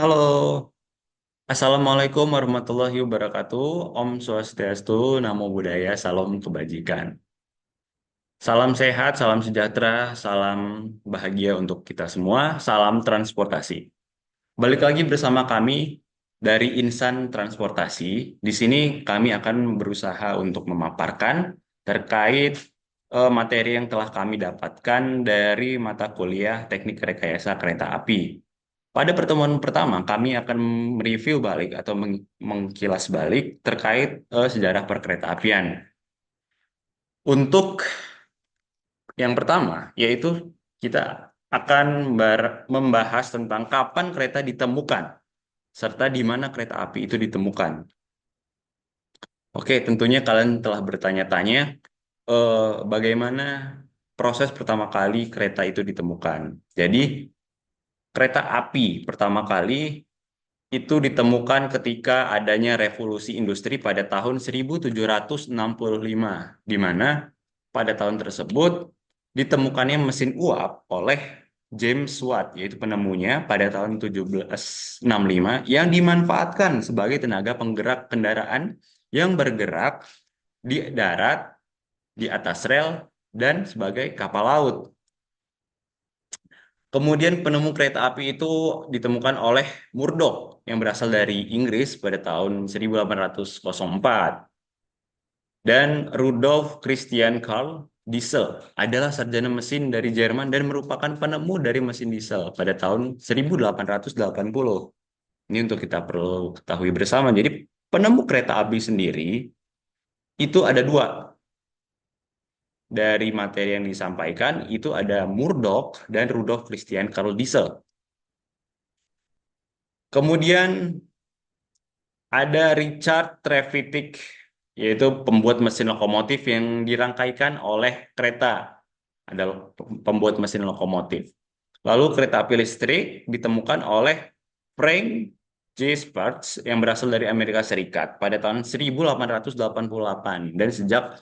Halo, Assalamualaikum warahmatullahi wabarakatuh. Om Swastiastu, Namo Buddhaya, Salam Kebajikan. Salam sehat, salam sejahtera, salam bahagia untuk kita semua, salam transportasi. Balik lagi bersama kami dari Insan Transportasi. Di sini kami akan berusaha untuk memaparkan terkait materi yang telah kami dapatkan dari mata kuliah Teknik Rekayasa Kereta Api. Pada pertemuan pertama, kami akan mereview balik atau mengkilas balik terkait sejarah perkeretaapian. Untuk yang pertama, yaitu kita akan membahas tentang kapan kereta ditemukan, serta di mana kereta api itu ditemukan. Oke, tentunya kalian telah bertanya-tanya eh, bagaimana proses pertama kali kereta itu ditemukan. Jadi, kereta api pertama kali itu ditemukan ketika adanya revolusi industri pada tahun 1765, di mana pada tahun tersebut ditemukannya mesin uap oleh James Watt, yaitu penemunya pada tahun 1765, yang dimanfaatkan sebagai tenaga penggerak kendaraan yang bergerak di darat, di atas rel, dan sebagai kapal laut. Kemudian penemu kereta api itu ditemukan oleh Murdoch yang berasal dari Inggris pada tahun 1804. Dan Rudolf Christian Karl Diesel adalah sarjana mesin dari Jerman dan merupakan penemu dari mesin diesel pada tahun 1880. Ini untuk kita perlu ketahui bersama. Jadi penemu kereta api sendiri itu ada dua. Dari materi yang disampaikan itu ada Murdoch dan Rudolf Christian Karl Diesel. Kemudian ada Richard Trevithick, yaitu pembuat mesin lokomotif yang dirangkaikan oleh kereta. Ada pembuat mesin lokomotif. Lalu kereta api listrik ditemukan oleh Frank J. Sparks yang berasal dari Amerika Serikat pada tahun 1888. Dan sejak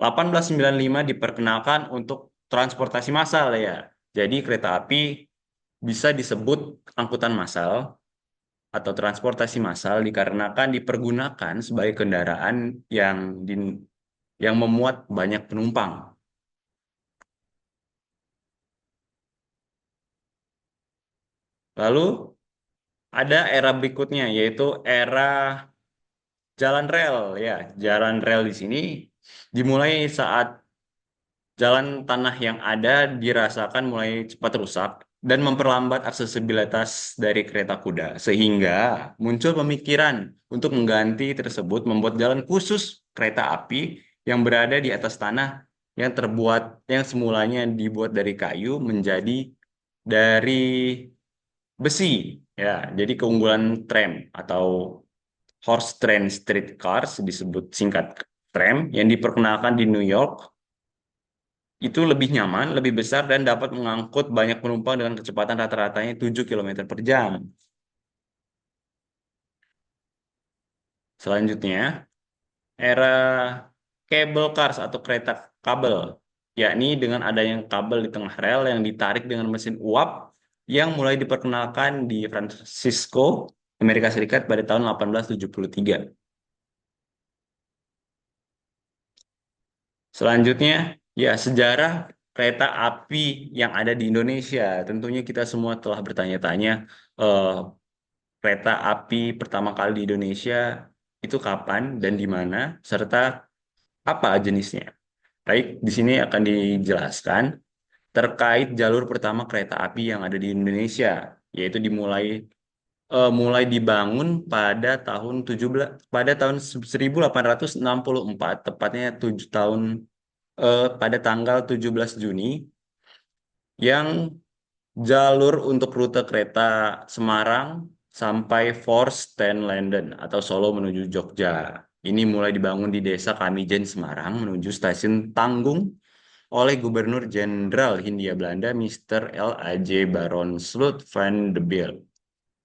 1895 diperkenalkan untuk transportasi massal ya. Jadi kereta api bisa disebut angkutan massal atau transportasi massal dikarenakan dipergunakan sebagai kendaraan yang yang memuat banyak penumpang. Lalu ada era berikutnya yaitu era jalan rel ya. Jalan rel di sini dimulai saat jalan tanah yang ada dirasakan mulai cepat rusak dan memperlambat aksesibilitas dari kereta kuda sehingga muncul pemikiran untuk mengganti tersebut membuat jalan khusus kereta api yang berada di atas tanah yang terbuat yang semulanya dibuat dari kayu menjadi dari besi ya. Jadi keunggulan tram atau horse train streetcars disebut singkat tram yang diperkenalkan di New York itu lebih nyaman, lebih besar, dan dapat mengangkut banyak penumpang dengan kecepatan rata-ratanya 7 kilometer per jam. Selanjutnya, era cable cars atau kereta kabel, yakni dengan adanya kabel di tengah rel yang ditarik dengan mesin uap yang mulai diperkenalkan di Francisco, Amerika Serikat pada tahun 1873. Selanjutnya, ya sejarah kereta api yang ada di Indonesia. Tentunya kita semua telah bertanya-tanya eh, kereta api pertama kali di Indonesia itu kapan dan di mana, serta apa jenisnya. Baik, di sini akan dijelaskan terkait jalur pertama kereta api yang ada di Indonesia, yaitu mulai dibangun pada tahun 1864, tepatnya 7 tahun pada tanggal 17 Juni, yang jalur untuk rute kereta Semarang sampai Forst ten Linden atau Solo menuju Jogja. Ini mulai dibangun di Desa Kamijen, Semarang menuju stasiun Tanggung oleh Gubernur Jenderal Hindia Belanda Mr. L.A.J. Baron Slot van de Beer.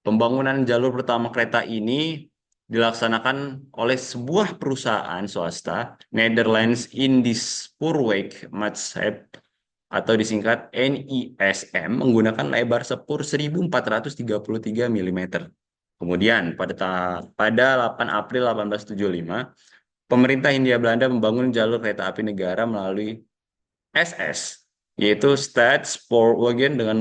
Pembangunan jalur pertama kereta ini dilaksanakan oleh sebuah perusahaan swasta, Netherlands Indies Spoorweg Maatschappij, atau disingkat NISM menggunakan lebar sepur 1433 mm. Kemudian pada 8 April 1875, pemerintah Hindia Belanda membangun jalur kereta api negara melalui SS, yaitu Stadspoorwegen dengan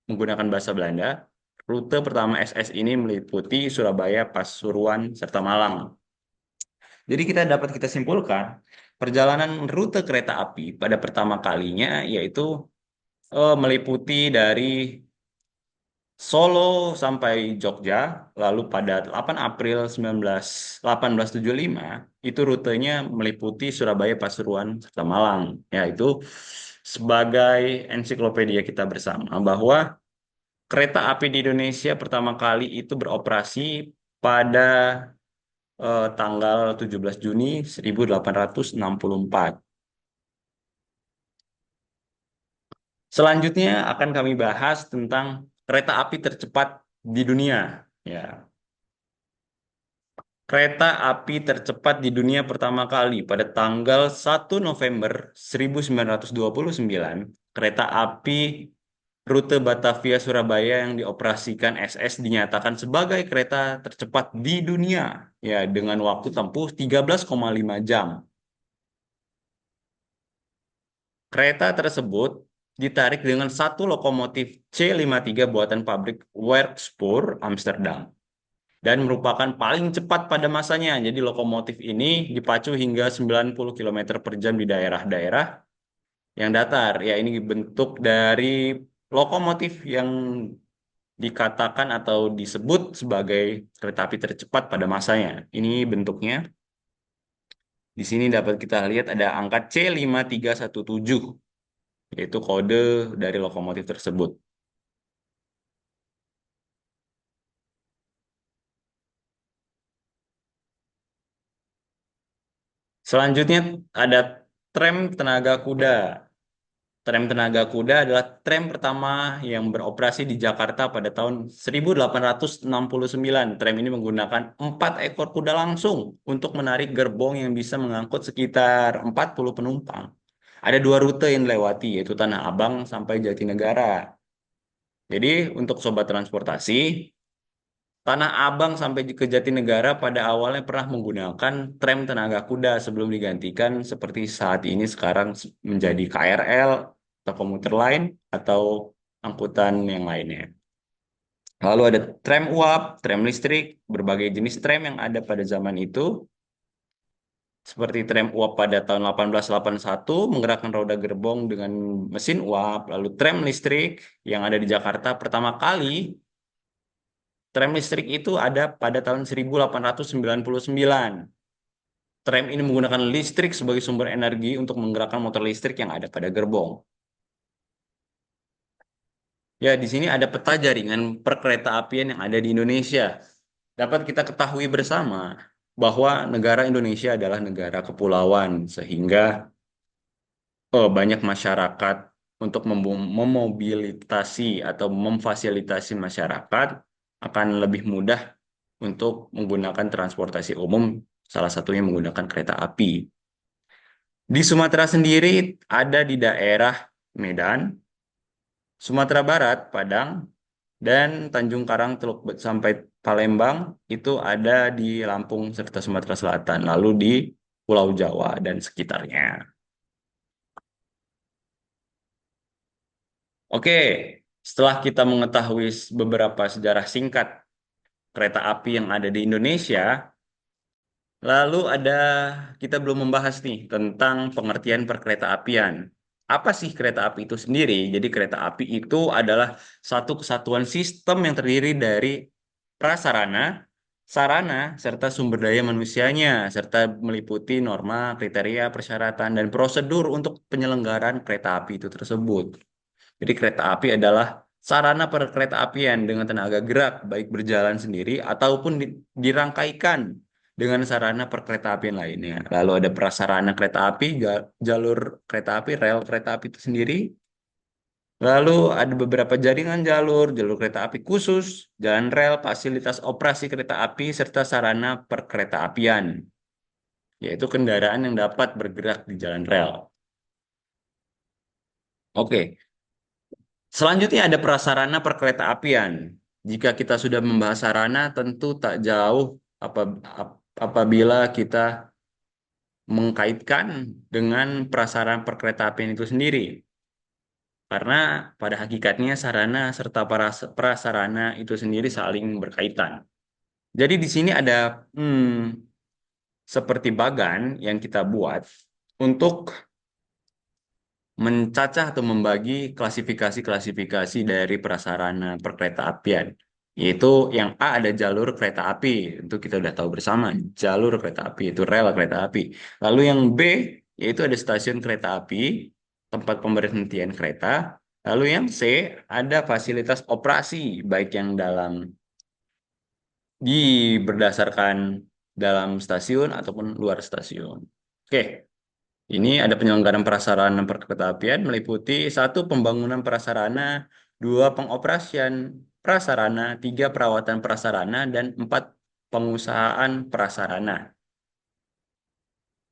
menggunakan bahasa Belanda. Rute pertama SS ini meliputi Surabaya, Pasuruan, serta Malang. Jadi kita simpulkan perjalanan rute kereta api pada pertama kalinya yaitu meliputi dari Solo sampai Jogja, lalu pada 8 April 1875 itu rutenya meliputi Surabaya, Pasuruan, serta Malang. Ya, itu sebagai ensiklopedia kita bersama bahwa kereta api di Indonesia pertama kali itu beroperasi pada tanggal 17 Juni 1864. Selanjutnya akan kami bahas tentang kereta api tercepat di dunia. Ya, kereta api tercepat di dunia pertama kali pada tanggal 1 November 1929, kereta api rute Batavia Surabaya yang dioperasikan SS dinyatakan sebagai kereta tercepat di dunia ya dengan waktu tempuh 13,5 jam. Kereta tersebut ditarik dengan satu lokomotif C53 buatan pabrik Werkspoor Amsterdam dan merupakan paling cepat pada masanya. Jadi lokomotif ini dipacu hingga 90 km per jam di daerah-daerah yang datar. Ya, ini bentuk dari lokomotif yang dikatakan atau disebut sebagai kereta api tercepat pada masanya. Ini bentuknya. Di sini dapat kita lihat ada angka C5317, yaitu kode dari lokomotif tersebut. Selanjutnya ada tram tenaga kuda. Tram tenaga kuda adalah tram pertama yang beroperasi di Jakarta pada tahun 1869. Tram ini menggunakan 4 ekor kuda langsung untuk menarik gerbong yang bisa mengangkut sekitar 40 penumpang. Ada 2 rute yang dilewati, yaitu Tanah Abang sampai Jatinegara. Jadi untuk sobat transportasi, Tanah Abang sampai ke Jatinegara pada awalnya pernah menggunakan tram tenaga kuda sebelum digantikan seperti saat ini sekarang menjadi KRL atau komuter lain atau angkutan yang lainnya. Lalu ada tram uap, tram listrik, berbagai jenis tram yang ada pada zaman itu seperti tram uap pada tahun 1881 menggerakkan roda gerbong dengan mesin uap, lalu tram listrik yang ada di Jakarta pertama kali. Tram listrik itu ada pada tahun 1899. Tram ini menggunakan listrik sebagai sumber energi untuk menggerakkan motor listrik yang ada pada gerbong. Ya, di sini ada peta jaringan perkeretaapian yang ada di Indonesia. Dapat kita ketahui bersama bahwa negara Indonesia adalah negara kepulauan, sehingga banyak masyarakat untuk memobilitasi atau memfasilitasi masyarakat akan lebih mudah untuk menggunakan transportasi umum, salah satunya menggunakan kereta api. Di Sumatera sendiri ada di daerah Medan, Sumatera Barat, Padang, dan Tanjung Karang, Teluk sampai Palembang itu ada di Lampung serta Sumatera Selatan, lalu di Pulau Jawa dan sekitarnya. Oke, setelah kita mengetahui beberapa sejarah singkat kereta api yang ada di Indonesia, lalu kita belum membahas nih tentang pengertian perkereta-apian. Apa sih kereta api itu sendiri? Jadi kereta api itu adalah satu kesatuan sistem yang terdiri dari prasarana, sarana, serta sumber daya manusianya, serta meliputi norma, kriteria, persyaratan, dan prosedur untuk penyelenggaraan kereta api itu tersebut. Jadi kereta api adalah sarana perkereta-apian dengan tenaga gerak, baik berjalan sendiri ataupun dirangkaikan dengan sarana perkereta-apian lainnya. Lalu ada prasarana kereta api, jalur kereta api, rel kereta api itu sendiri. Lalu ada beberapa jaringan jalur, jalur kereta api khusus, jalan rel, fasilitas operasi kereta api, serta sarana perkereta-apian, yaitu kendaraan yang dapat bergerak di jalan rel. Oke. Selanjutnya ada prasarana perkeretaapian. Jika kita sudah membahas sarana, tentu tak jauh apabila kita mengkaitkan dengan prasarana perkeretaapian itu sendiri. Karena pada hakikatnya sarana serta prasarana itu sendiri saling berkaitan. Jadi di sini ada seperti bagan yang kita buat untuk mencacah atau membagi klasifikasi-klasifikasi dari prasarana perkeretaapian. Yaitu yang A ada jalur kereta api, itu kita udah tahu bersama, jalur kereta api itu rel kereta api. Lalu yang B yaitu ada stasiun kereta api, tempat pemberhentian kereta. Lalu yang C ada fasilitas operasi, baik yang di berdasarkan dalam stasiun ataupun luar stasiun. Oke. Ini ada penyelenggaraan prasarana perkeretaapian meliputi satu pembangunan prasarana, dua pengoperasian prasarana, tiga perawatan prasarana, dan empat pengusahaan prasarana.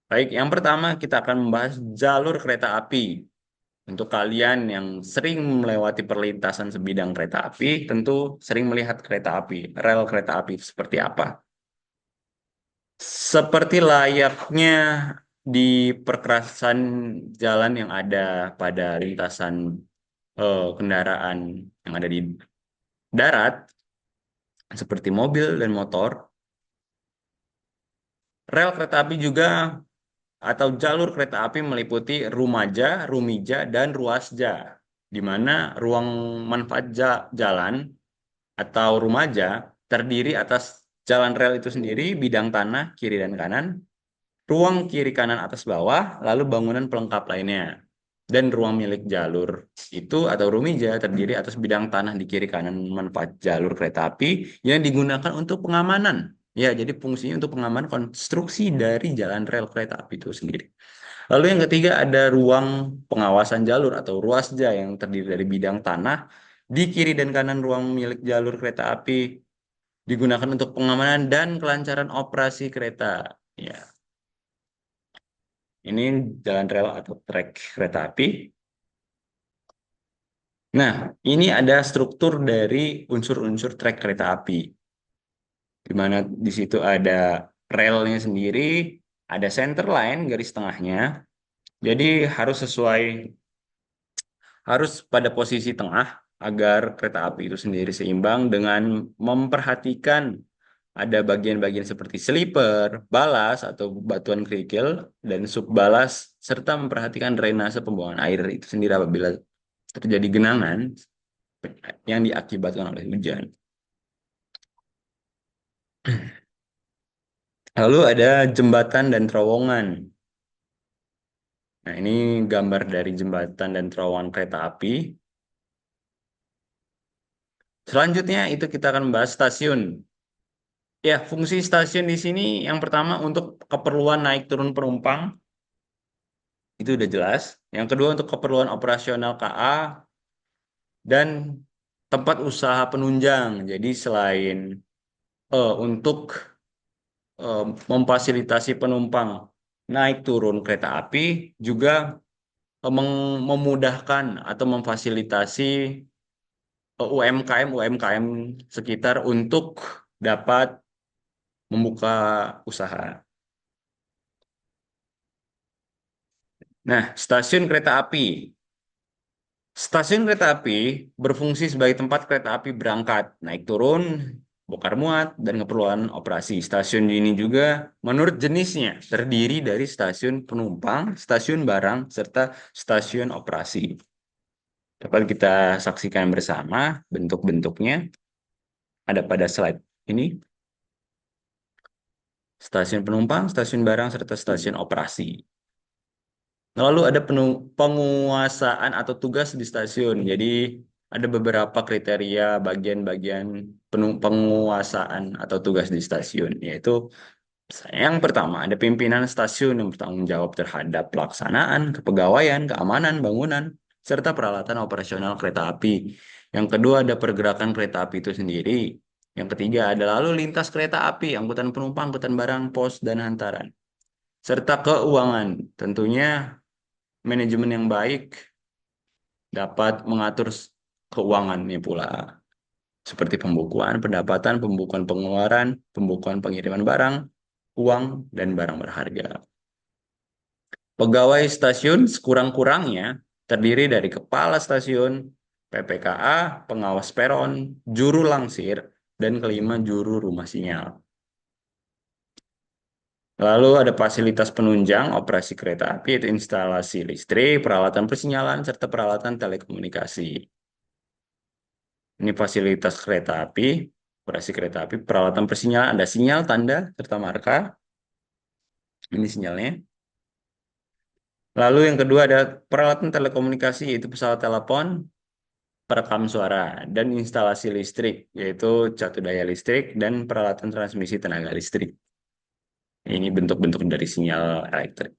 Baik, yang pertama kita akan membahas jalur kereta api. Untuk kalian yang sering melewati perlintasan sebidang kereta api, tentu sering melihat kereta api, rel kereta api itu seperti apa. Seperti layaknya di perkerasan jalan yang ada pada lintasan kendaraan yang ada di darat, seperti mobil dan motor, rel kereta api juga atau jalur kereta api meliputi rumaja, rumija, dan ruasja, di mana ruang manfaat jalan atau rumaja terdiri atas jalan rel itu sendiri, bidang tanah, kiri dan kanan, ruang kiri kanan atas bawah, lalu bangunan pelengkap lainnya. Dan ruang milik jalur itu atau rumija terdiri atas bidang tanah di kiri kanan manfaat jalur kereta api yang digunakan untuk pengamanan. Ya, jadi fungsinya untuk pengamanan konstruksi dari jalan rel kereta api itu sendiri. Lalu yang ketiga ada ruang pengawasan jalur atau ruasja yang terdiri dari bidang tanah di kiri dan kanan ruang milik jalur kereta api digunakan untuk pengamanan dan kelancaran operasi kereta. Ya, ini jalan rel atau trek kereta api. Nah, ini ada struktur dari unsur-unsur trek kereta api, di mana di situ ada relnya sendiri, ada center line garis tengahnya. Jadi harus pada posisi tengah agar kereta api itu sendiri seimbang dengan memperhatikan ada bagian-bagian seperti sliper, balas atau batuan kerikil, dan subbalas, serta memperhatikan drainase pembuangan air itu sendiri apabila terjadi genangan yang diakibatkan oleh hujan. Lalu ada jembatan dan terowongan. Nah, ini gambar dari jembatan dan terowongan kereta api. Selanjutnya itu kita akan membahas stasiun. Ya, fungsi stasiun di sini yang pertama untuk keperluan naik turun penumpang, itu udah jelas. Yang kedua untuk keperluan operasional KA dan tempat usaha penunjang. Jadi selain untuk memfasilitasi penumpang naik turun kereta api, juga memudahkan atau memfasilitasi UMKM sekitar untuk dapat membuka usaha. Nah, stasiun kereta api. Stasiun kereta api berfungsi sebagai tempat kereta api berangkat, naik turun, bongkar muat, dan keperluan operasi. Stasiun ini juga menurut jenisnya terdiri dari stasiun penumpang, stasiun barang, serta stasiun operasi. Dapat kita saksikan bersama bentuk-bentuknya ada pada slide ini. Stasiun penumpang, stasiun barang, serta stasiun operasi. Lalu ada penguasaan atau tugas di stasiun. Jadi ada beberapa kriteria bagian-bagian penguasaan atau tugas di stasiun, yaitu yang pertama ada pimpinan stasiun yang bertanggung jawab terhadap pelaksanaan, kepegawaian, keamanan, bangunan, serta peralatan operasional kereta api. Yang kedua ada pergerakan kereta api itu sendiri. Yang ketiga ada lalu lintas kereta api, angkutan penumpang, angkutan barang, pos, dan hantaran. Serta keuangan, tentunya manajemen yang baik dapat mengatur keuangannya pula, seperti pembukuan pendapatan, pembukuan pengeluaran, pembukuan pengiriman barang, uang, dan barang berharga. Pegawai stasiun sekurang-kurangnya terdiri dari kepala stasiun, PPKA, pengawas peron, juru langsir, dan kelima juru rumah sinyal. Lalu ada fasilitas penunjang operasi kereta api, yaitu instalasi listrik, peralatan persinyalan, serta peralatan telekomunikasi. Ini fasilitas kereta api, operasi kereta api, peralatan persinyalan, ada sinyal, tanda, serta marka. Ini sinyalnya. Lalu yang kedua ada peralatan telekomunikasi, yaitu pesawat telepon, perekam suara, dan instalasi listrik, yaitu catu daya listrik dan peralatan transmisi tenaga listrik. Ini bentuk-bentuk dari sinyal elektrik.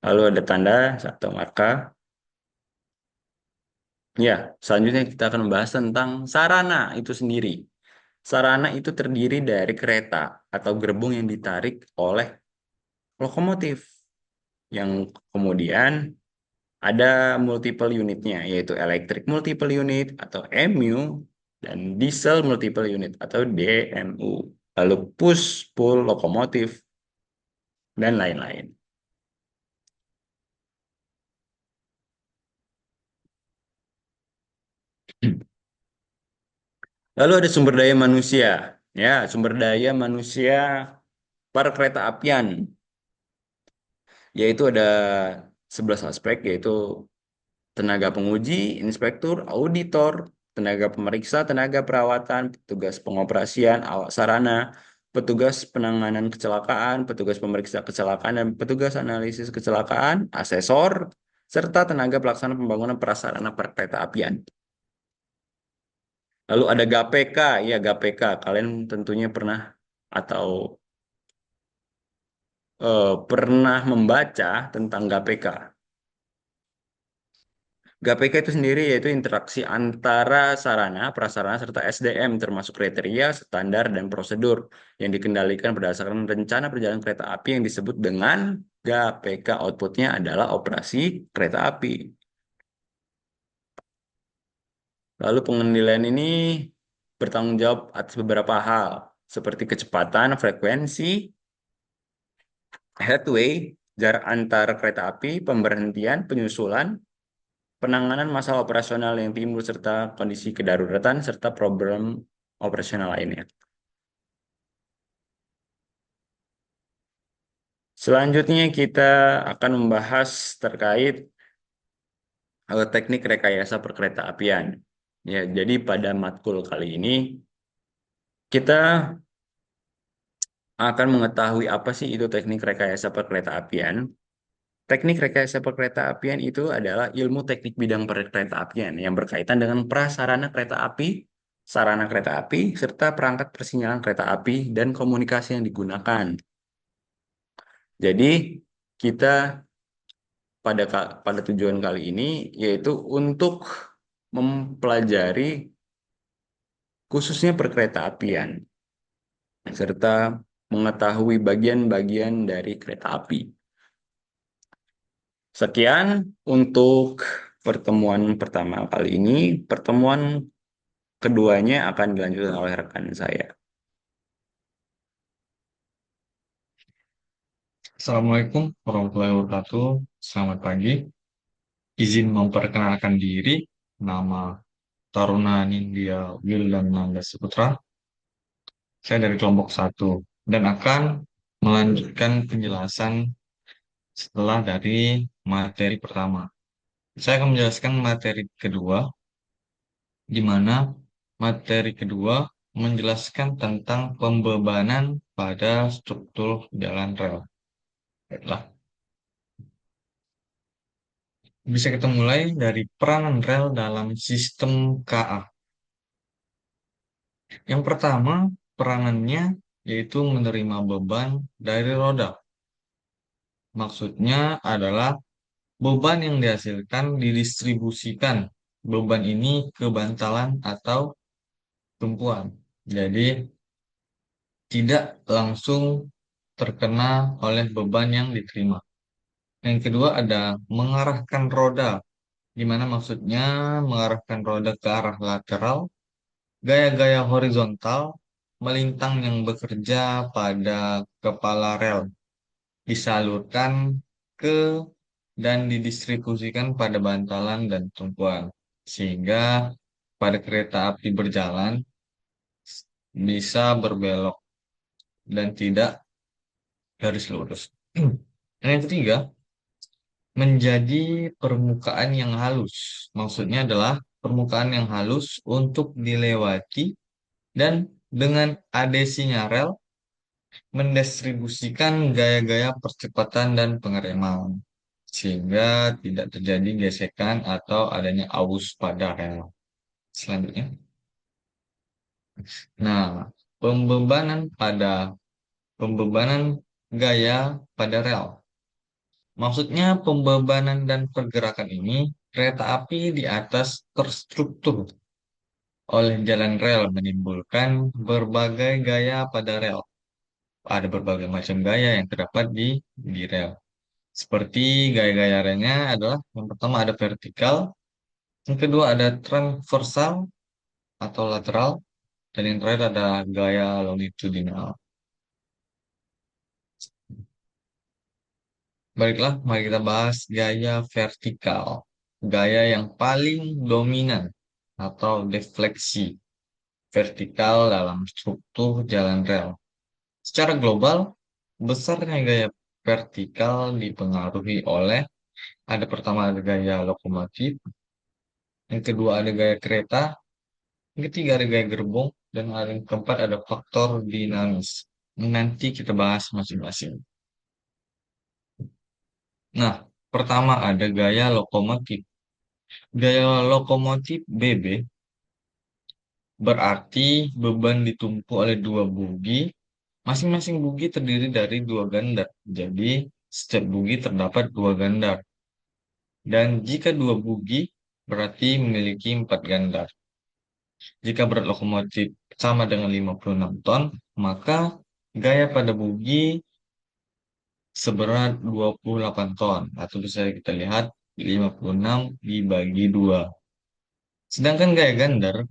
Lalu ada tanda atau marka. Ya, selanjutnya kita akan membahas tentang sarana itu sendiri. Sarana itu terdiri dari kereta atau gerbong yang ditarik oleh lokomotif, yang kemudian ada multiple unitnya, yaitu electric multiple unit atau MU dan diesel multiple unit atau DMU. Lalu push pull lokomotif dan lain-lain. Lalu ada sumber daya manusia. Ya, sumber daya manusia para kereta apian, yaitu ada 11 aspek, yaitu tenaga penguji, inspektur, auditor, tenaga pemeriksa, tenaga perawatan, petugas pengoperasian, awak sarana, petugas penanganan kecelakaan, petugas pemeriksa kecelakaan, dan petugas analisis kecelakaan, asesor, serta tenaga pelaksana pembangunan prasarana perkereta apian. Lalu ada GAPK, ya GAPK, kalian tentunya pernah atau pernah membaca tentang GAPK. GPK itu sendiri yaitu interaksi antara sarana, prasarana, serta SDM termasuk kriteria, standar, dan prosedur yang dikendalikan berdasarkan rencana perjalanan kereta api yang disebut dengan GPK. Outputnya adalah operasi kereta api. Lalu pengendalian ini bertanggung jawab atas beberapa hal, seperti kecepatan, frekuensi, headway, jarak antar kereta api, pemberhentian, penyusulan, penanganan masalah operasional yang timbul serta kondisi kedaruratan serta problem operasional lainnya. Selanjutnya kita akan membahas terkait teknik rekayasa perkeretaapian. Ya, jadi pada matkul kali ini kita akan mengetahui apa sih itu teknik rekayasa perkeretaapian. Teknik rekayasa perkeretaapian itu adalah ilmu teknik bidang perkeretaapian yang berkaitan dengan prasarana kereta api, sarana kereta api, serta perangkat persinyalan kereta api dan komunikasi yang digunakan. Jadi kita pada tujuan kali ini yaitu untuk mempelajari khususnya perkeretaapian serta mengetahui bagian-bagian dari kereta api. Sekian untuk pertemuan pertama kali ini. Pertemuan keduanya akan dilanjutkan oleh rekan saya. Assalamualaikum warahmatullahi wabarakatuh. Selamat pagi. Izin memperkenalkan diri. Nama Taruna Nindya Wildananda Saputra. Saya dari kelompok satu dan akan melanjutkan penjelasan setelah dari materi pertama. Saya akan menjelaskan materi kedua, di mana materi kedua menjelaskan tentang pembebanan pada struktur jalan rel. Baiklah. Bisa kita mulai dari peranan rel dalam sistem KA. Yang pertama, peranannya yaitu menerima beban dari roda. Maksudnya adalah beban yang dihasilkan didistribusikan. Beban ini ke bantalan atau tumpuan. Jadi, tidak langsung terkena oleh beban yang diterima. Yang kedua ada mengarahkan roda. Gimana maksudnya mengarahkan roda ke arah lateral, gaya-gaya horizontal, melintang yang bekerja pada kepala rel, disalurkan ke dan didistribusikan pada bantalan dan tumpuan. Sehingga pada kereta api berjalan bisa berbelok dan tidak garis lurus. Dan yang ketiga, menjadi permukaan yang halus. Maksudnya adalah permukaan yang halus untuk dilewati dan dengan adesinya rel mendistribusikan gaya-gaya percepatan dan pengereman sehingga tidak terjadi gesekan atau adanya arus pada rel. Selanjutnya, nah, pembebanan gaya pada rel. Maksudnya pembebanan dan pergerakan ini kereta api di atas terstruktur oleh jalan rel menimbulkan berbagai gaya pada rel. Ada berbagai macam gaya yang terdapat di rel. Seperti gaya-gaya relnya adalah yang pertama ada vertikal, yang kedua ada transversal atau lateral, dan yang terakhir ada gaya longitudinal. Baiklah, mari kita bahas gaya vertikal. Gaya yang paling dominan atau defleksi vertikal dalam struktur jalan rel. Secara global, besarnya gaya vertikal dipengaruhi oleh ada pertama ada gaya lokomotif, yang kedua ada gaya kereta, yang ketiga ada gaya gerbong, dan yang keempat ada faktor dinamis. Nanti kita bahas masing-masing. Nah, pertama ada gaya lokomotif. Gaya lokomotif BB berarti beban ditumpu oleh dua bogi. Masing-masing bogi terdiri dari dua gandar. Jadi, setiap bogi terdapat dua gandar. Dan jika dua bogi, berarti memiliki empat gandar. Jika berat lokomotif sama dengan 56 ton, maka gaya pada bogi seberat 28 ton. Atau bisa kita lihat 56 dibagi 2. Sedangkan gaya gandar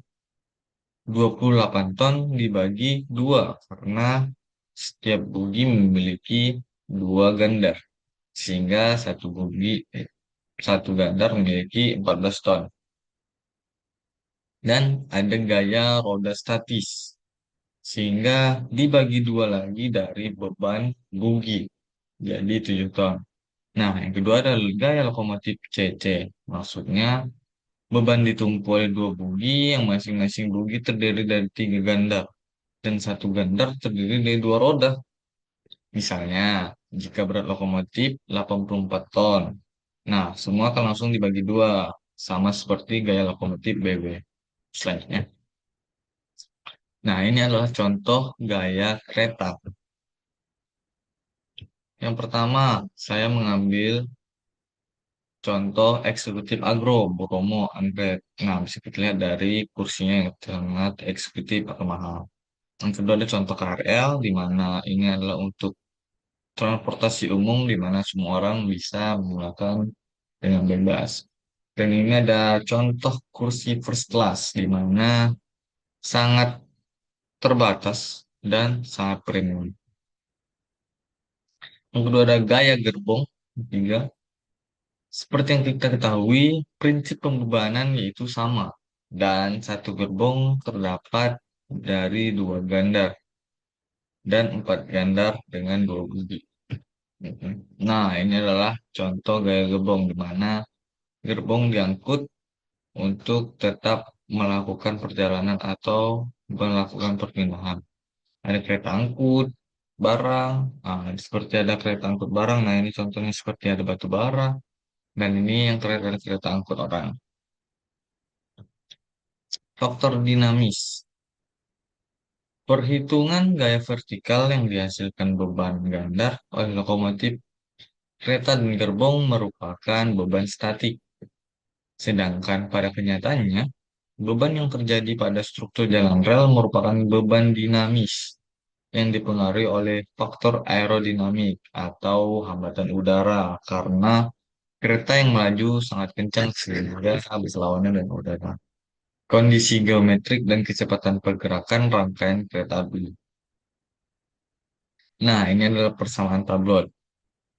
28 ton dibagi 2 karena setiap bogi memiliki dua gandar. Sehingga satu gandar memiliki 14 ton. Dan ada gaya roda statis. Sehingga dibagi dua lagi dari beban bogi. Jadi 7 ton. Nah, yang kedua adalah gaya lokomotif CC. Maksudnya beban ditumpu oleh dua bogi yang masing-masing bogi terdiri dari tiga gandar. Dan satu gandar terdiri dari dua roda. Misalnya, jika berat lokomotif 84 ton. Nah, semua akan langsung dibagi dua. Sama seperti gaya lokomotif BW. Selanjutnya. Nah, ini adalah contoh gaya kereta. Yang pertama, saya mengambil contoh eksekutif agro, Bromo, Anggrek. Nah, bisa kita lihat dari kursinya yang sangat eksekutif atau mahal. Yang kedua ada contoh KRL, di mana ini adalah untuk transportasi umum, di mana semua orang bisa menggunakan dengan bebas. Dan ini ada contoh kursi first class, di mana sangat terbatas dan sangat premium. Yang kedua ada gaya gerbong, tiga. Seperti yang kita ketahui, prinsip pembebanan yaitu sama, dan satu gerbong terdapat dari dua gandar dan empat gandar dengan dua bogi. Nah, ini adalah contoh gaya gerbong di mana gerbong diangkut untuk tetap melakukan perjalanan atau melakukan perpindahan. Ada kereta angkut barang, seperti ada kereta angkut barang. Nah, ini contohnya seperti ada batu bara. Dan ini yang terakhir adalah kereta angkut orang. Faktor dinamis. Perhitungan gaya vertikal yang dihasilkan beban gandar oleh lokomotif, kereta dan gerbong merupakan beban statik. Sedangkan pada kenyataannya, beban yang terjadi pada struktur jalan rel merupakan beban dinamis yang dipengaruhi oleh faktor aerodinamik atau hambatan udara karena Kereta yang melaju sangat kencang sehingga berlawanan dengan udara. Kondisi geometrik dan kecepatan pergerakan rangkaian kereta api. Nah, ini adalah persamaan tablot.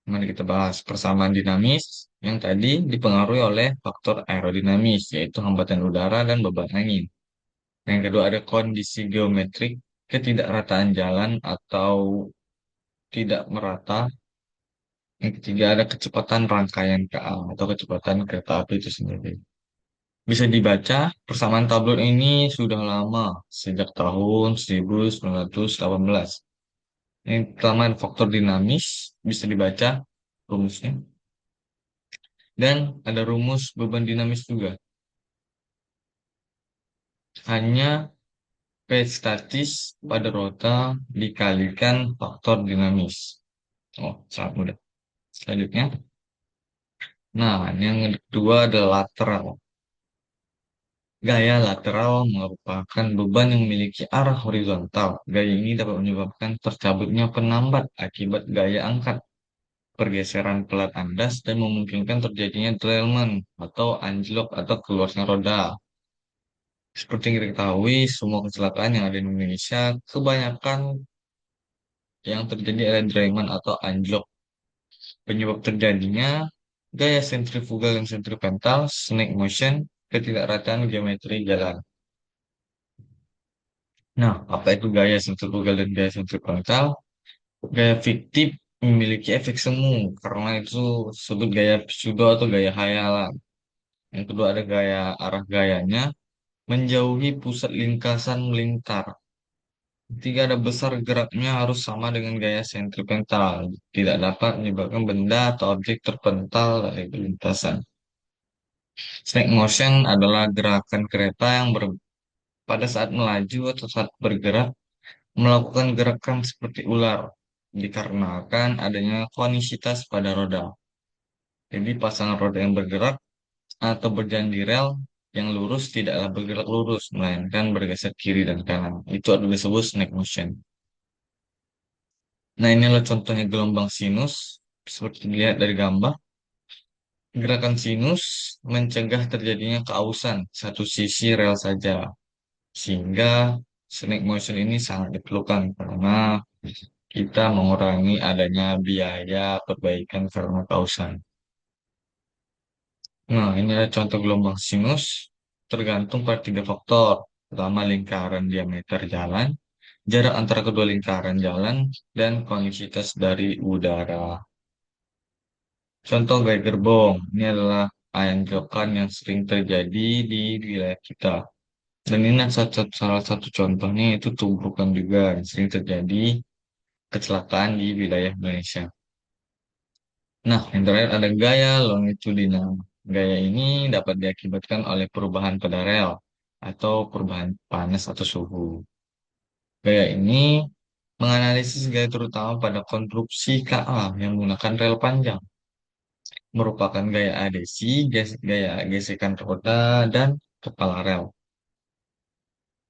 Mari kita bahas persamaan dinamis yang tadi dipengaruhi oleh faktor aerodinamis, yaitu hambatan udara dan beban angin. Yang kedua ada kondisi geometrik, ketidakrataan jalan atau tidak merata. Yang ketiga ada kecepatan rangkaian KA atau kecepatan kereta api itu sendiri. Bisa dibaca, persamaan tablot ini sudah lama, sejak tahun 1918. Yang pertama ada faktor dinamis, bisa dibaca rumusnya. Dan ada rumus beban dinamis juga. Hanya P statis pada rota dikalikan faktor dinamis. Oh, sangat mudah. Selanjutnya. Nah, yang kedua adalah lateral. Gaya lateral merupakan beban yang memiliki arah horizontal. Gaya ini dapat menyebabkan tercabutnya penambat akibat gaya angkat, pergeseran pelat andas, dan memungkinkan terjadinya derailment atau anjlok atau keluarnya roda. Seperti yang kita ketahui, semua kecelakaan yang ada di Indonesia, kebanyakan yang terjadi adalah derailment atau anjlok. Penyebab terjadinya gaya sentrifugal dan sentripetal, snake motion, ketidakrataan geometri jalan. Nah, apa itu gaya sentrifugal dan gaya sentripetal? Gaya fiktif memiliki efek semu karena itu disebut gaya pseudo atau gaya hayalan. Yang kedua ada gaya arah gayanya menjauhi pusat linkasan melingkar. Ketiga ada besar geraknya harus sama dengan gaya sentripetal. Tidak dapat menyebabkan benda atau objek terpental dari lintasan. Snake motion adalah gerakan kereta yang pada saat melaju atau saat bergerak melakukan gerakan seperti ular dikarenakan adanya konisitas pada roda. Jadi pasangan roda yang bergerak atau berjalan di rel yang lurus tidaklah bergerak lurus, melainkan bergeser kiri dan kanan. Itu adalah disebut snake motion. Nah, inilah contohnya gelombang sinus. Seperti dilihat dari gambar, gerakan sinus mencegah terjadinya keausan satu sisi rel saja. Sehingga snake motion ini sangat diperlukan karena kita mengurangi adanya biaya perbaikan karena kausan. Nah, ini adalah contoh gelombang sinus tergantung pada tiga faktor. Pertama, lingkaran diameter jalan, jarak antara kedua lingkaran jalan, dan konisitas dari udara. Contoh gaya gerbong, ini adalah anjlokan yang sering terjadi di wilayah kita. Dan ini salah satu contohnya itu tumpukan juga yang sering terjadi kecelakaan di wilayah Indonesia. Nah, yang terakhir ada gaya longitudinal. Gaya ini dapat diakibatkan oleh perubahan pada rel atau perubahan panas atau suhu. Gaya ini menganalisis gaya terutama pada konstruksi KA yang menggunakan rel panjang. Merupakan gaya adesi, gaya gesekan roda, dan kepala rel.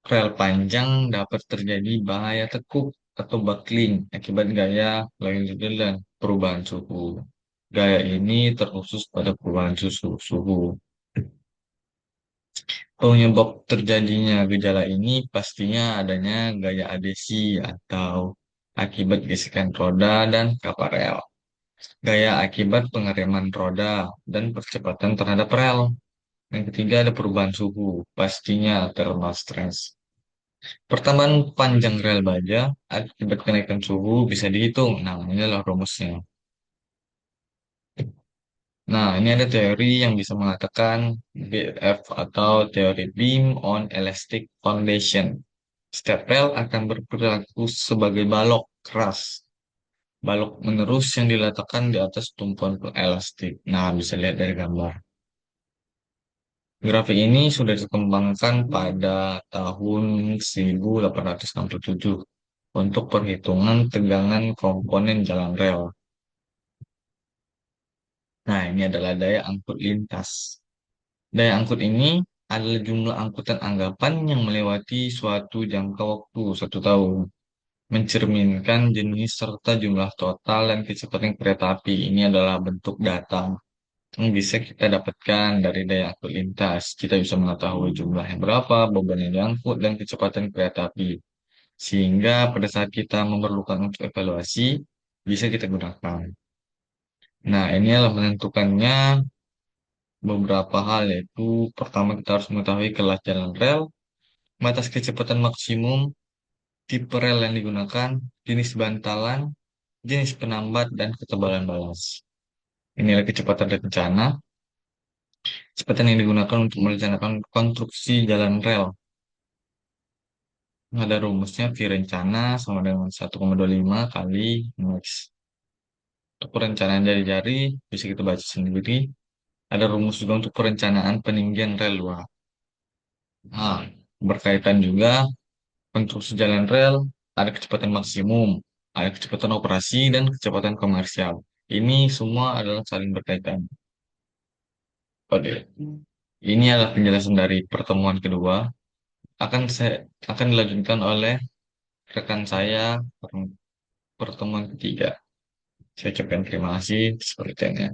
Rel panjang dapat terjadi bahaya tekuk atau buckling akibat gaya longitudinal dan perubahan suhu. Gaya ini terkhusus pada perubahan suhu. Penyebab terjadinya gejala ini pastinya adanya gaya adesi atau akibat gesekan roda dan kapal rel. Gaya akibat pengereman roda dan percepatan terhadap rel. Yang ketiga ada perubahan suhu, pastinya thermal stress. Pertambahan panjang rel baja akibat kenaikan suhu bisa dihitung. Nah, ini adalah rumusnya. Nah, ini ada teori yang bisa mengatakan BF atau teori Beam on Elastic Foundation. Setiap rel akan berperilaku sebagai balok keras. Balok menerus yang diletakkan di atas tumpuan elastik. Nah, bisa lihat dari gambar. Grafik ini sudah dikembangkan pada tahun 1867 untuk perhitungan tegangan komponen jalan rel. Nah, ini adalah daya angkut lintas. Daya angkut ini adalah jumlah angkutan anggapan yang melewati suatu jangka waktu 1 tahun, mencerminkan jenis serta jumlah total dan kecepatan kereta api. Ini adalah bentuk data. yang bisa kita dapatkan dari daya angkut lintas. Kita bisa mengetahui jumlahnya berapa, beban yang diangkut, dan kecepatan kereta api. Sehingga pada saat kita memerlukan untuk evaluasi, bisa kita gunakan. Nah, ini adalah menentukannya beberapa hal, yaitu pertama kita harus mengetahui kelas jalan rel, batas kecepatan maksimum, tipe rel yang digunakan, jenis bantalan, jenis penambat, dan ketebalan balas. Inilah kecepatan rencana, kecepatan yang digunakan untuk merencanakan konstruksi jalan rel. Ada rumusnya V rencana sama dengan 1,25 kali max. Untuk perencanaan jari-jari bisa kita baca sendiri. Ada rumus juga untuk perencanaan peninggian rel luar. Nah, berkaitan juga konstruksi jalan rel, ada kecepatan maksimum, ada kecepatan operasi, dan kecepatan komersial. Ini semua adalah saling berkaitan. Oke. Ini adalah penjelasan dari pertemuan kedua. Akan dilanjutkan oleh rekan saya pertemuan ketiga. Saya ucapkan terima kasih sepertinya.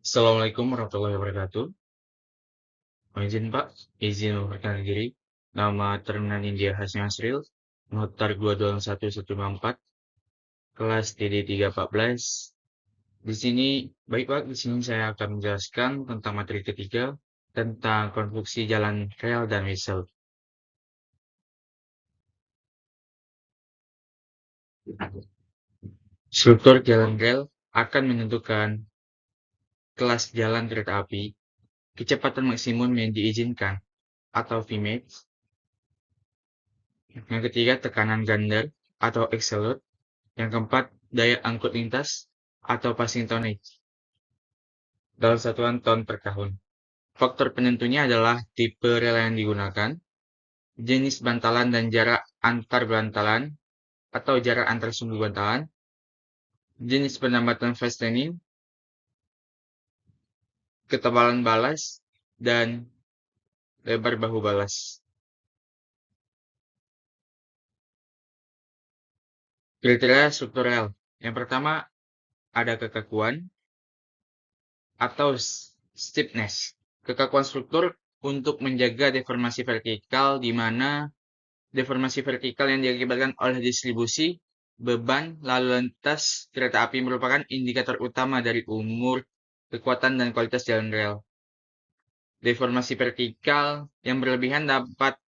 Assalamualaikum warahmatullahi wabarakatuh. Mohon izin Pak, izin memperkenalkan diri. Nama Terminal India Hasni Asril, notar 221154, kelas TD 314. Di sini, baik Pak, di sini saya akan menjelaskan tentang materi ketiga, tentang konstruksi jalan rel dan wesel. Struktur jalan rel akan menentukan kelas jalan kereta api, kecepatan maksimum yang diizinkan atau Vmax. Yang ketiga, tekanan gander atau axle load. Yang keempat, daya angkut lintas atau passing tonnage dalam satuan ton per tahun. Faktor penentunya adalah tipe rel yang digunakan, jenis bantalan dan jarak antar bantalan atau jarak antar sumbu bantalan, jenis penambatan fastening, ketebalan balas, dan lebar bahu balas. Kriteria struktur rel. Yang pertama, ada kekakuan atau stiffness. Kekakuan struktur untuk menjaga deformasi vertikal, di mana deformasi vertikal yang diakibatkan oleh distribusi beban lalu lintas kereta api merupakan indikator utama dari umur, kekuatan, dan kualitas jalan rel. Deformasi vertikal yang berlebihan dapat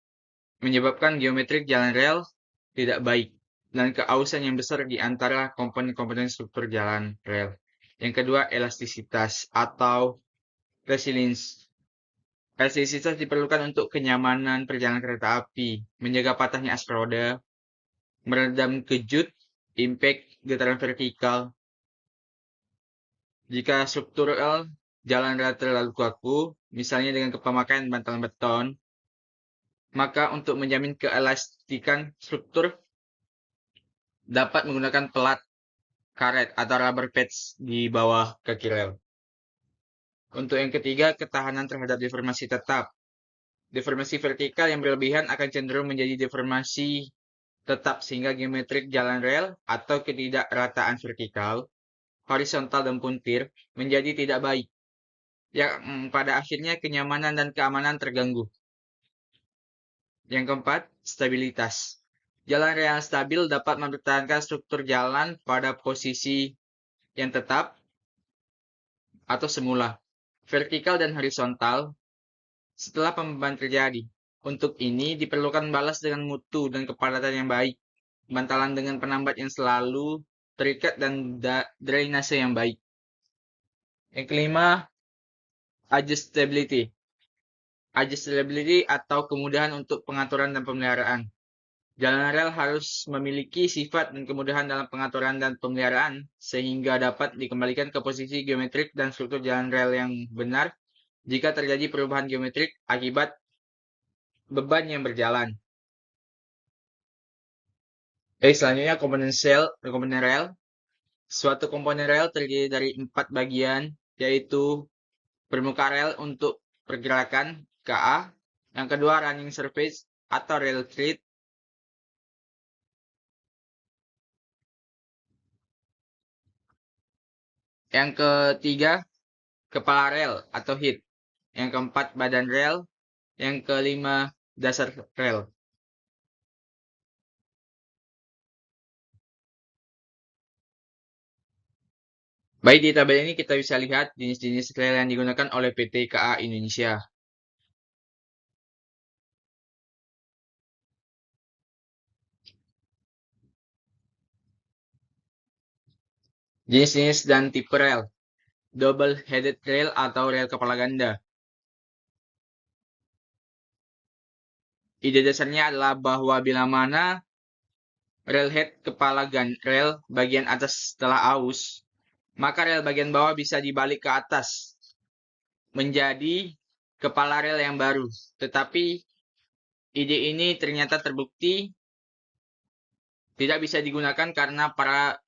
menyebabkan geometrik jalan rel tidak baik dan keausan yang besar di antara komponen-komponen struktur jalan rel. Yang kedua, elastisitas atau resilience. Elastisitas diperlukan untuk kenyamanan perjalanan kereta api, menjaga patahnya as roda, meredam kejut, impact, getaran vertikal. Jika struktural jalan rel terlalu kaku, misalnya dengan pemakaian bantalan beton, maka untuk menjamin keelastikan struktur dapat menggunakan pelat karet atau rubber pads di bawah kaki rel. Untuk yang ketiga, ketahanan terhadap deformasi tetap. Deformasi vertikal yang berlebihan akan cenderung menjadi deformasi tetap sehingga geometrik jalan rel atau ketidakrataan vertikal, horizontal, dan puntir menjadi tidak baik, yang pada akhirnya kenyamanan dan keamanan terganggu. Yang keempat, stabilitas. Jalan rel yang stabil dapat mempertahankan struktur jalan pada posisi yang tetap atau semula, vertikal dan horizontal, setelah pembebanan terjadi. Untuk ini diperlukan balas dengan mutu dan kepadatan yang baik, bantalan dengan penambat yang selalu terikat, dan drainase yang baik. Yang kelima, adjustability. Adjustability atau kemudahan untuk pengaturan dan pemeliharaan. Jalan rel harus memiliki sifat dan kemudahan dalam pengaturan dan pemeliharaan sehingga dapat dikembalikan ke posisi geometrik dan struktur jalan rel yang benar jika terjadi perubahan geometrik akibat beban yang berjalan. Selanjutnya komponen rel. Suatu komponen rel terdiri dari 4 bagian, yaitu permukaan rel untuk pergerakan KA, yang kedua running surface atau rail tread, Yang ketiga, kepala rel atau head. Yang keempat, badan rel. Yang kelima, dasar rel. Baik, di tabel ini kita bisa lihat jenis-jenis rel yang digunakan oleh PT KA Indonesia. Jenis-jenis dan tipe rel. Double headed rail atau rel kepala ganda. Ide dasarnya adalah bahwa bila mana railhead kepala rel bagian atas telah aus, maka rel bagian bawah bisa dibalik ke atas menjadi kepala rel yang baru. Tetapi ide ini ternyata terbukti tidak bisa digunakan karena pada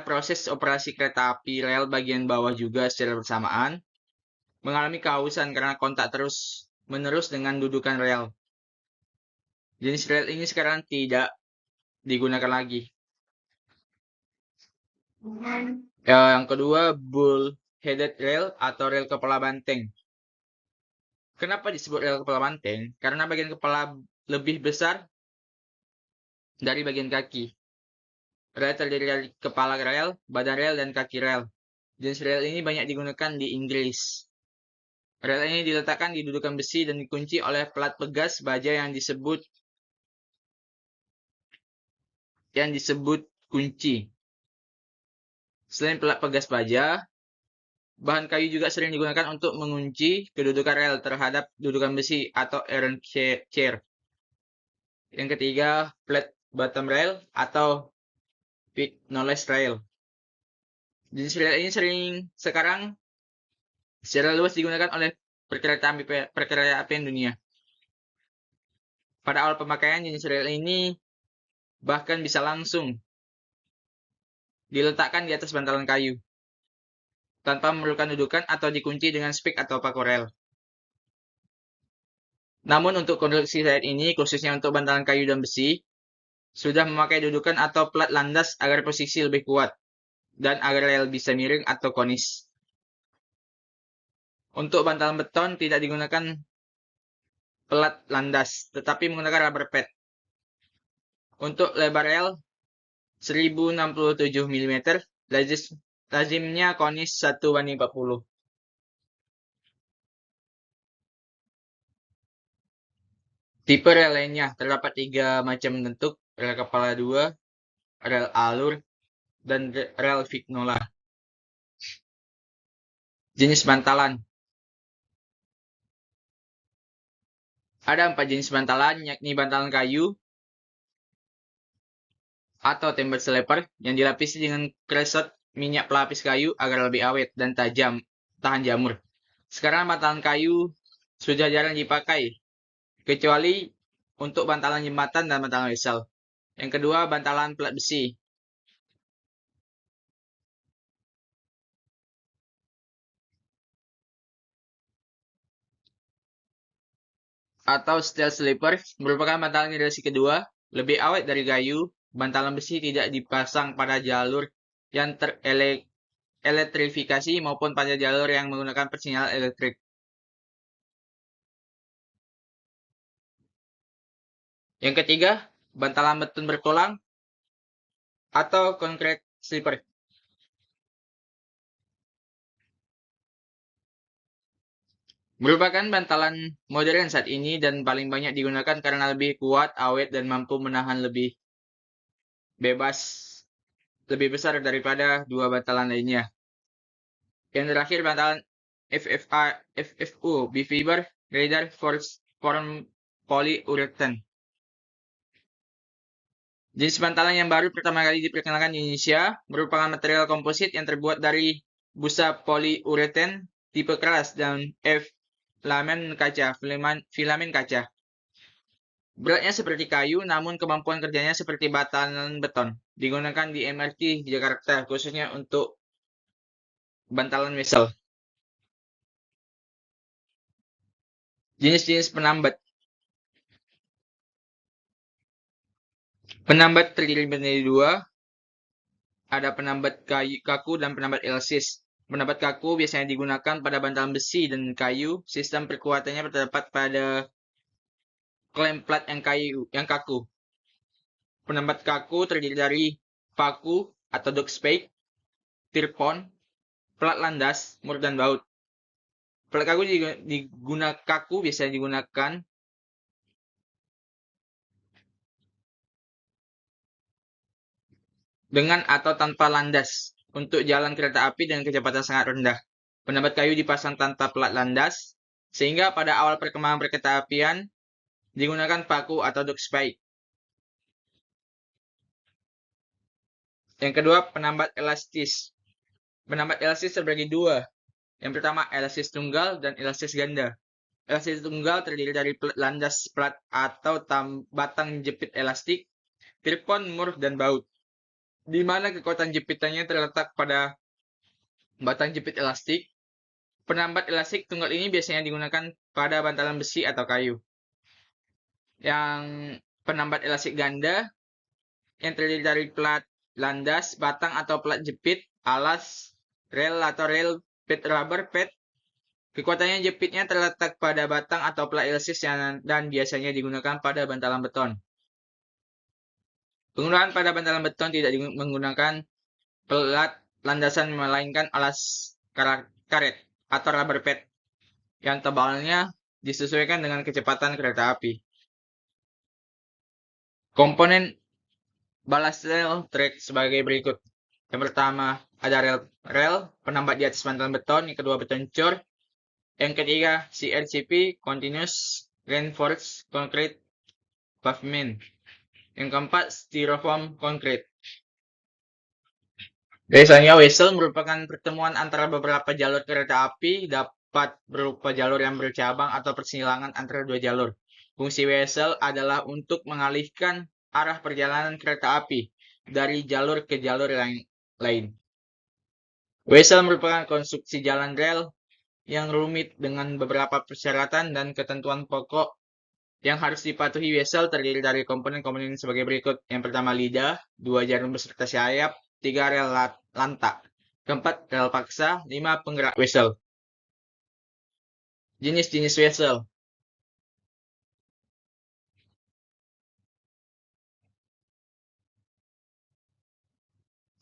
proses operasi kereta api rel bagian bawah juga secara bersamaan mengalami kehausan karena kontak terus-menerus dengan dudukan rel. Jenis rel ini sekarang tidak digunakan lagi. Yang kedua, bull-headed rail atau rel kepala banteng. Kenapa disebut rel kepala banteng? Karena bagian kepala lebih besar dari bagian kaki. Rel terdiri dari kepala rel, badan rel, dan kaki rel. Jenis rel ini banyak digunakan di Inggris. Rel ini diletakkan di dudukan besi dan dikunci oleh pelat pegas baja yang disebut kunci. Selain pelat pegas baja, bahan kayu juga sering digunakan untuk mengunci kedudukan rel terhadap dudukan besi atau iron chair. Yang ketiga, flat bottom rail atau big knowledge rail. Jenis rel ini sekarang secara luas digunakan oleh perkereta apian dunia. Pada awal pemakaian, jenis rel ini bahkan bisa langsung diletakkan di atas bantalan kayu tanpa memerlukan dudukan atau dikunci dengan spik atau paku rel. Namun untuk konstruksi saat ini, khususnya untuk bantalan kayu dan besi, sudah memakai dudukan atau plat landas agar posisi lebih kuat dan agar rel bisa miring atau konis. Untuk bantalan beton tidak digunakan pelat landas, tetapi menggunakan rubber pad. Untuk lebar rel 1067 mm, lazimnya konis 1:40. Tipe rel lainnya terdapat 3 macam bentuk: rel kepala 2, rel alur, dan rel vignola. Jenis bantalan. Ada 4 jenis bantalan, yakni bantalan kayu atau tempered sleeper yang dilapisi dengan kresot minyak pelapis kayu agar lebih awet dan tahan jamur. Sekarang bantalan kayu sudah jarang dipakai, kecuali untuk bantalan jembatan dan bantalan wesel. Yang kedua, bantalan pelat besi. Atau steel sleeper merupakan bantalan generasi kedua, lebih awet dari kayu. Bantalan besi tidak dipasang pada jalur yang terelektrifikasi maupun pada jalur yang menggunakan persinyalan elektrik. Yang ketiga, bantalan beton bertulang atau concrete sleeper. Merupakan bantalan modern saat ini dan paling banyak digunakan karena lebih kuat, awet, dan mampu menahan lebih besar daripada dua bantalan lainnya. Yang terakhir, bantalan FFU, B-fiber Radar Form Polyurethane. Jenis bantalan yang baru pertama kali diperkenalkan di Indonesia merupakan material komposit yang terbuat dari busa polyurethane tipe keras dan filamen kaca. Beratnya seperti kayu, namun kemampuan kerjanya seperti bantalan beton. Digunakan di MRT di Jakarta, khususnya untuk bantalan wesel. Jenis-jenis penambat. Penambat terdiri dari dua. ada penambat kaku dan penambat elasis. Penambat kaku biasanya digunakan pada bantalan besi dan kayu. Sistem perkuatannya terdapat pada klem plat yang kaku. Penambat kaku terdiri dari paku atau dock spike, tirpon, plat landas, mur dan baut. Plat kaku biasanya digunakan dengan atau tanpa landas untuk jalan kereta api dengan kecepatan sangat rendah. Penambat kayu dipasang tanpa plat landas, sehingga pada awal perkembangan perkereta apian digunakan paku atau dock spike. Yang kedua, penambat elastis. Penambat elastis terbagi dua. Yang pertama, elastis tunggal dan elastis ganda. Elastis tunggal terdiri dari landas plat atau batang jepit elastik, tirpon, mur, dan baut, di mana kekuatan jepitannya terletak pada batang jepit elastik. Penambat elastik tunggal ini biasanya digunakan pada bantalan besi atau kayu. Yang penambat elastik ganda yang terdiri dari plat landas, batang atau plat jepit, alas, rel atau rel, pad rubber, pad. Kekuatannya jepitnya terletak pada batang atau plat elasis dan biasanya digunakan pada bantalan beton. Penggunaan pada bantalan beton tidak menggunakan plat landasan melainkan alas karet atau rubber pad yang tebalnya disesuaikan dengan kecepatan kereta api. Komponen ballast rail track sebagai berikut. Yang pertama ada rel penambat di atas bantalan beton, yang kedua beton cor, yang ketiga CRCP Continuous Reinforced Concrete Pavement, yang keempat styrofoam concrete. Biasanya wesel merupakan pertemuan antara beberapa jalur kereta api, dapat berupa jalur yang bercabang atau persilangan antara dua jalur. Fungsi wesel adalah untuk mengalihkan arah perjalanan kereta api dari jalur ke jalur lain. Wesel merupakan konstruksi jalan rel yang rumit dengan beberapa persyaratan dan ketentuan pokok yang harus dipatuhi. Wesel terdiri dari komponen-komponen sebagai berikut. Yang pertama lidah, 2 jarum beserta sayap, 3 rel lantak, keempat rel paksa, 5 penggerak wesel. Jenis-jenis wesel.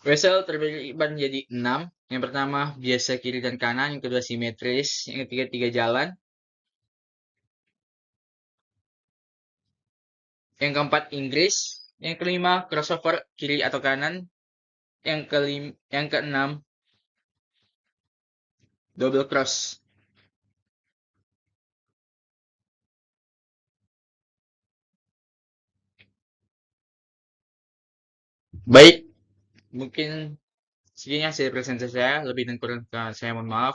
Wesel terbagi menjadi 6. Yang pertama biasa kiri dan kanan, yang kedua simetris, yang ketiga 3 jalan, yang keempat Inggris, yang kelima crossover kiri atau kanan, yang keenam double cross. Baik, mungkin segini hasil presentasi saya. Lebih dan kurang saya mohon maaf.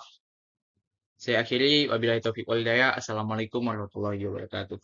Saya akhiri, wabillahi taufiq wal hidayah. Assalamualaikum warahmatullahi wabarakatuh.